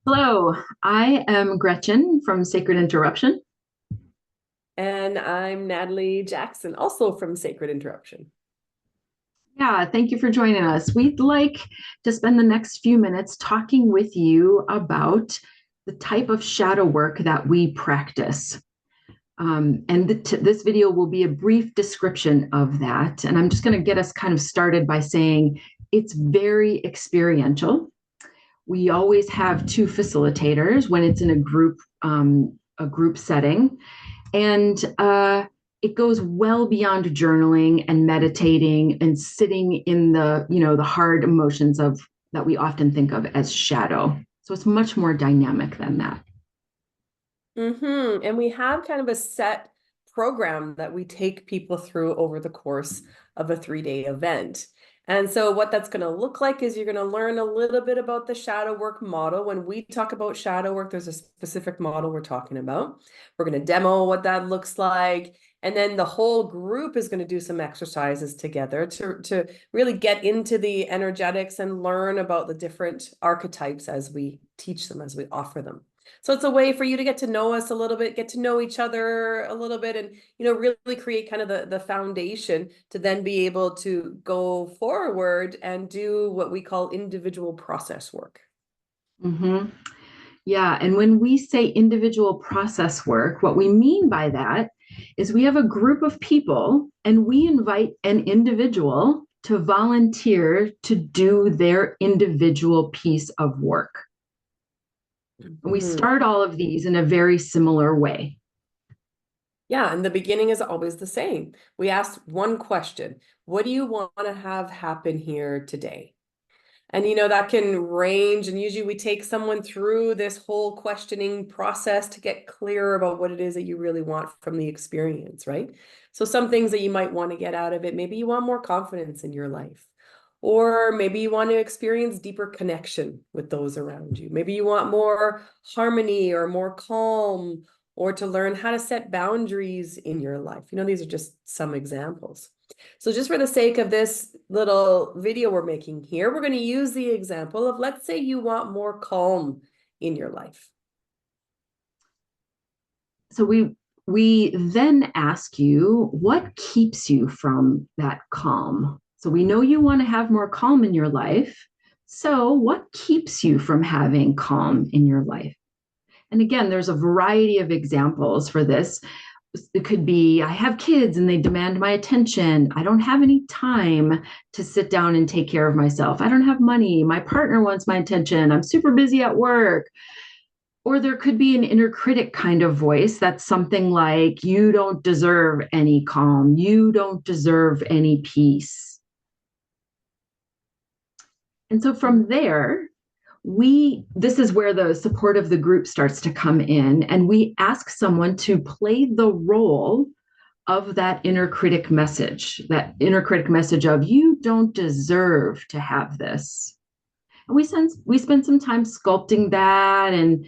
Hello, I am Gretchen from Sacred Interruption. And I'm Natalie Jackson, also from Sacred Interruption. Yeah, thank you for joining us. We'd like to spend the next few minutes talking with you about the type of shadow work that we practice. This video will be a brief description of that. And I'm just going to get us kind of started by saying it's very experiential. We always have two facilitators when it's in a group setting. And it goes well beyond journaling and meditating and sitting in the hard emotions of that we often think of as shadow. So it's much more dynamic than that. And we have kind of a set program that we take people through over the course of a 3-day event. And so what that's going to look like is you're going to learn a little bit about the shadow work model. When we talk about shadow work, there's a specific model we're talking about. We're going to demo what that looks like. And then the whole group is going to do some exercises together to really get into the energetics and learn about the different archetypes as we teach them, as we offer them. So it's a way for you to get to know us a little bit, get to know each other a little bit, and really create kind of the foundation to then be able to go forward and do what we call individual process work. Mm-hmm. Yeah, and when we say individual process work, what we mean by that is we have a group of people and we invite an individual to volunteer to do their individual piece of work. We Mhm. start all of these in a very similar way. Yeah, and the beginning is always the same. We ask one question. What do you want to have happen here today? And that can range, and usually we take someone through this whole questioning process to get clear about what it is that you really want from the experience, right? So some things that you might want to get out of it, maybe you want more confidence in your life, or maybe you want to experience deeper connection with those around you. Maybe you want more harmony or more calm, or to learn how to set boundaries in your life. These are just some examples. So just for the sake of this little video we're making here, we're going to use the example of, let's say you want more calm in your life. So we then ask you what keeps you from that calm. So we know you want to have more calm in your life. So what keeps you from having calm in your life? And again, there's a variety of examples for this. It could be I have kids and they demand my attention. I don't have any time to sit down and take care of myself. I don't have money. My partner wants my attention. I'm super busy at work. Or there could be an inner critic kind of voice that's something like, you don't deserve any calm. You don't deserve any peace. And so from there, this is where the support of the group starts to come in, and we ask someone to play the role of that inner critic message of you don't deserve to have this. And we spend some time sculpting that and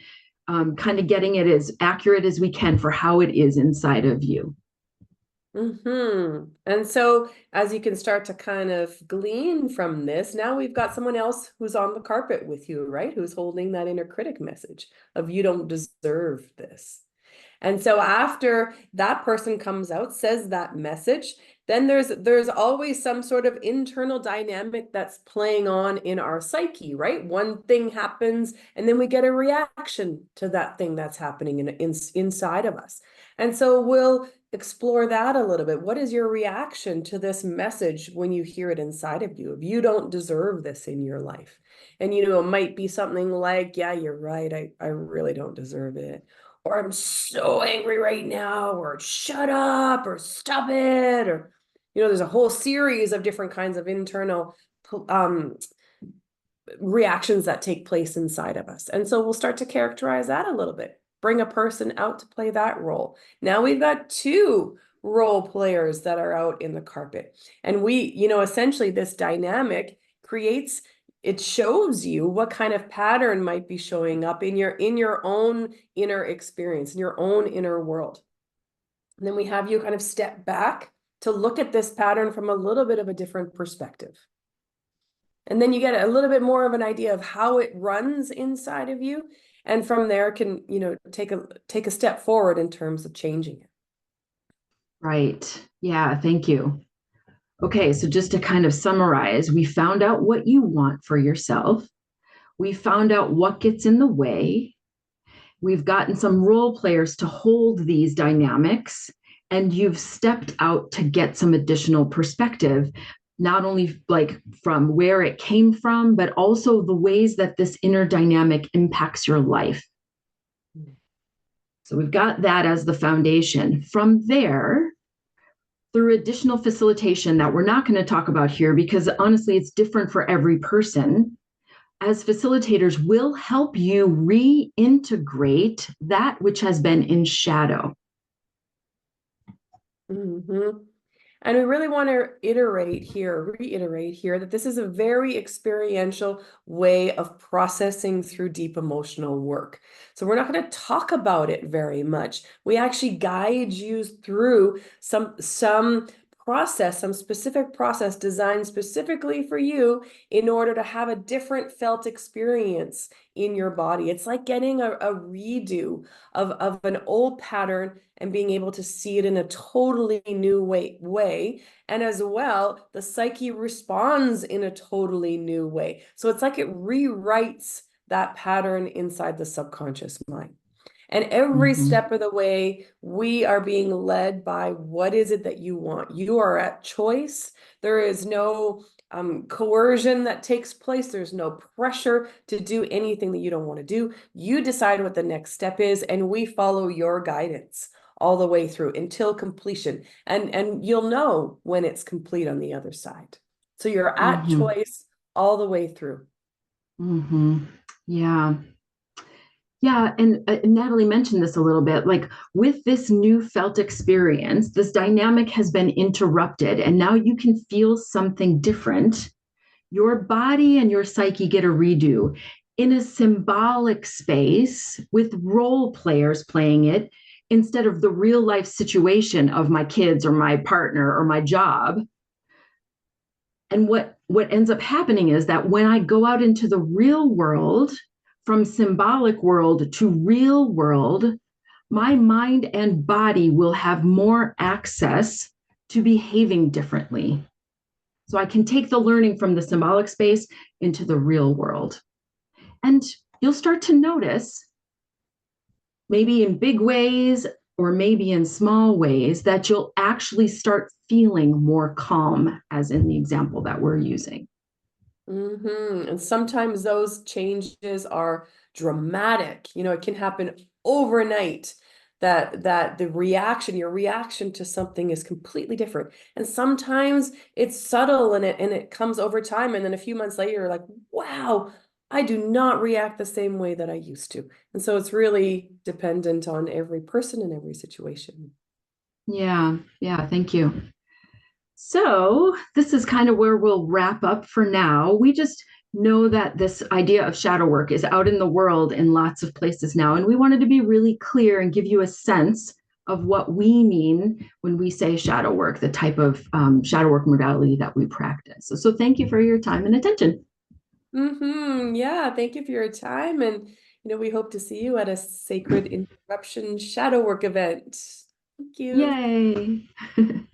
kind of getting it as accurate as we can for how it is inside of you. And so as you can start to kind of glean from this, now we've got someone else who's on the carpet with you, right? Who's holding that inner critic message of you don't deserve this. And so after that person comes out, says that message, then there's always some sort of internal dynamic that's playing on in our psyche, right? One thing happens, and then we get a reaction to that thing that's happening inside of us. And so we'll explore that a little bit. What is your reaction to this message when you hear it inside of you? If you don't deserve this in your life. And it might be something like, yeah, you're right. I really don't deserve it. Or I'm so angry right now, or shut up, or stop it, or there's a whole series of different kinds of internal reactions that take place inside of us. And so we'll start to characterize that a little bit, bring a person out to play that role. Now we've got two role players that are out in the carpet. And we, essentially this dynamic creates, it shows you what kind of pattern might be showing up in your own inner experience, in your own inner world. And then we have you kind of step back to look at this pattern from a little bit of a different perspective. And then you get a little bit more of an idea of how it runs inside of you. and from there can, take a step forward in terms of changing it. Right. Yeah, thank you. Okay, so just to kind of summarize, we found out what you want for yourself. We found out what gets in the way. We've gotten some role players to hold these dynamics, and you've stepped out to get some additional perspective, not only like from where it came from, but also the ways that this inner dynamic impacts your life. So we've got that as the foundation. From there, through additional facilitation that we're not going to talk about here because honestly, it's different for every person. As facilitators, we'll help you reintegrate that which has been in shadow. Mm-hmm. And we really want to reiterate here that this is a very experiential way of processing through deep emotional work. So we're not going to talk about it very much. We actually guide you through some process, some specific process designed specifically for you in order to have a different felt experience in your body. It's like getting a redo of an old pattern and being able to see it in a totally new way. And as well, the psyche responds in a totally new way. So it's like it rewrites that pattern inside the subconscious mind. And every step of the way, we are being led by what is it that you want. You are at choice. There is no coercion that takes place. There's no pressure to do anything that you don't want to do. You decide what the next step is, and we follow your guidance all the way through until completion. And you'll know when it's complete on the other side. So you're at choice all the way through. Yeah. Yeah, and Nathalie mentioned this a little bit. Like with this new felt experience, this dynamic has been interrupted, and now you can feel something different. Your body and your psyche get a redo in a symbolic space with role players playing it instead of the real life situation of my kids or my partner or my job. And what ends up happening is that when I go out into the real world, from symbolic world to real world, my mind and body will have more access to behaving differently. So I can take the learning from the symbolic space into the real world. And you'll start to notice, maybe in big ways or maybe in small ways, that you'll actually start feeling more calm, as in the example that we're using. And sometimes those changes are dramatic. It can happen overnight that your reaction to something is completely different. And sometimes it's subtle and it comes over time. And then a few months later, you're like, wow, I do not react the same way that I used to. And so it's really dependent on every person and every situation. Yeah, thank you. So, this is kind of where we'll wrap up for now. We just know that this idea of shadow work is out in the world in lots of places now. And we wanted to be really clear and give you a sense of what we mean when we say shadow work, the type of shadow work modality that we practice. So, thank you for your time and attention. Yeah, thank you for your time. And, we hope to see you at a Sacred Interruption Shadow Work event. Thank you. Yay.